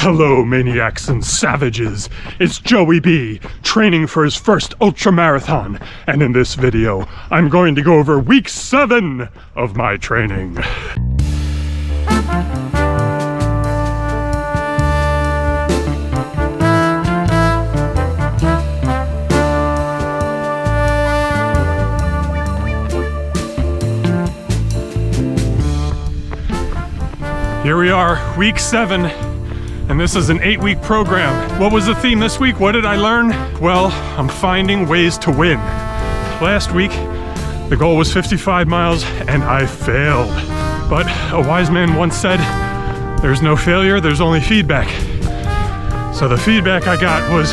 Hello, maniacs and savages. It's Joey B, training for his first ultramarathon. And in this video, I'm going to go over week 7 of my training. Here we are, week 7. And this is an 8-week program. What was the theme this week? What did I learn? Well, I'm finding ways to win. Last week, the goal was 55 miles and I failed. But a wise man once said, there's no failure, there's only feedback. So the feedback I got was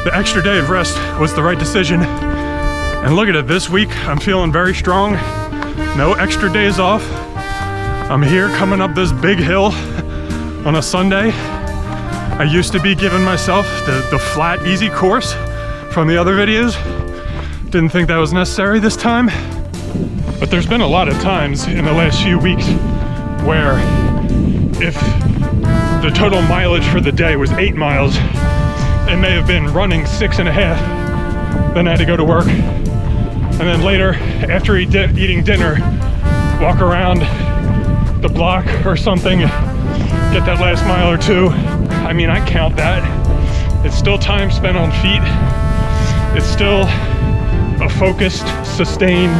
the extra day of rest was the right decision. And look at it, this week, I'm feeling very strong. No extra days off. I'm here coming up this big hill on a Sunday. I used to be giving myself the flat, easy course from the other videos. Didn't think that was necessary this time. But there's been a lot of times in the last few weeks where if the total mileage for the day was 8 miles, it may have been running 6.5. Then I had to go to work. And then later, after eating dinner, walk around the block or something, get that last mile or two. I mean, I count that. It's still time spent on feet. It's still a focused, sustained,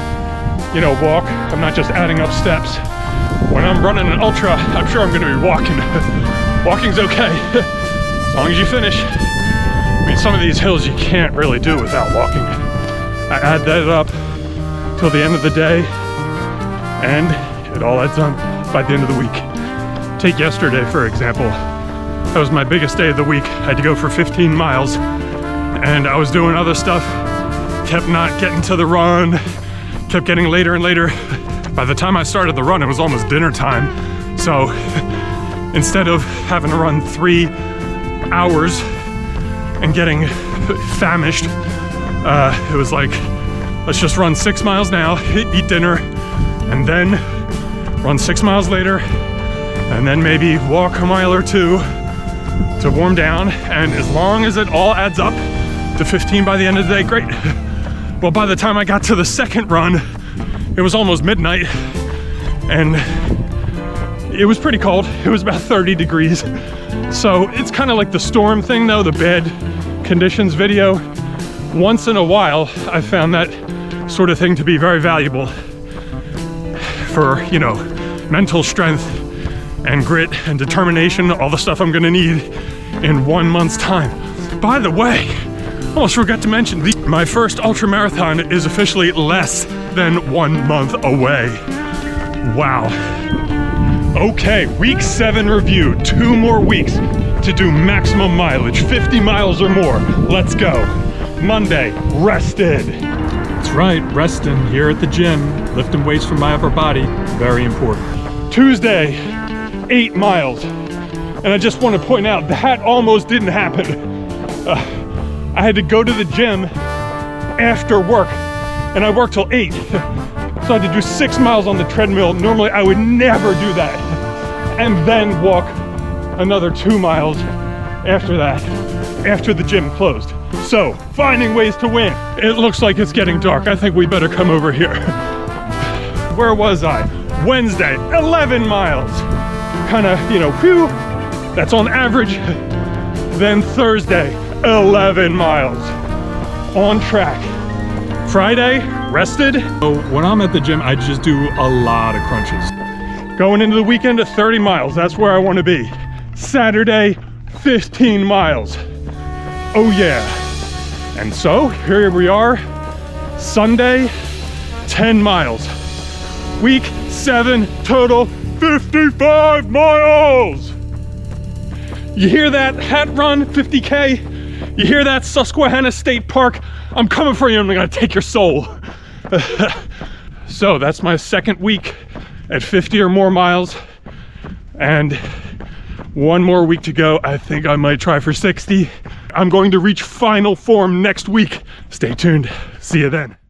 walk. I'm not just adding up steps. When I'm running an ultra, I'm sure I'm gonna be walking. Walking's okay, as long as you finish. I mean, some of these hills you can't really do without walking. I add that up till the end of the day, and it all adds up by the end of the week. Take yesterday, for example. That was my biggest day of the week. I had to go for 15 miles and I was doing other stuff, kept not getting to the run, kept getting later and later. By the time I started the run, it was almost dinner time. So instead of having to run 3 hours and getting famished, it was like, let's just run 6 miles now, eat dinner, and then run 6 miles later, and then maybe walk a mile or two to warm down. And as long as it all adds up to 15 by the end of the day, great. Well, by the time I got to the second run, it was almost midnight and it was pretty cold. It was about 30 degrees. So it's kind of like the storm thing though, the bad conditions video. Once in a while, I found that sort of thing to be very valuable for, mental strength and grit and determination, all the stuff I'm gonna need in 1 month's time. By the way, almost forgot to mention, my first ultramarathon is officially less than 1 month away. Wow. Okay, week 7 review, 2 more weeks to do maximum mileage, 50 miles or more. Let's go. Monday, rested. That's right, resting here at the gym, lifting weights from my upper body, very important. Tuesday, 8 miles. And I just want to point out, that almost didn't happen. I had to go to the gym after work, and I worked till 8. So I had to do 6 miles on the treadmill. Normally I would never do that. And then walk another 2 miles after that, after the gym closed. So, finding ways to win. It looks like it's getting dark. I think we better come over here. Where was I? Wednesday, 11 miles. Kind of, whew, that's on average. Then Thursday, 11 miles. On track. Friday, rested. So when I'm at the gym, I just do a lot of crunches. Going into the weekend at 30 miles. That's where I want to be. Saturday, 15 miles. Oh yeah. And so here we are, Sunday, 10 miles. Week 7, total 55 miles. You hear that hat run, 50K? You hear that, Susquehanna State Park? I'm coming for you and I'm gonna take your soul. So that's my second week at 50 or more miles. And 1 more week to go. I think I might try for 60. I'm going to reach final form next week. Stay tuned. See you then.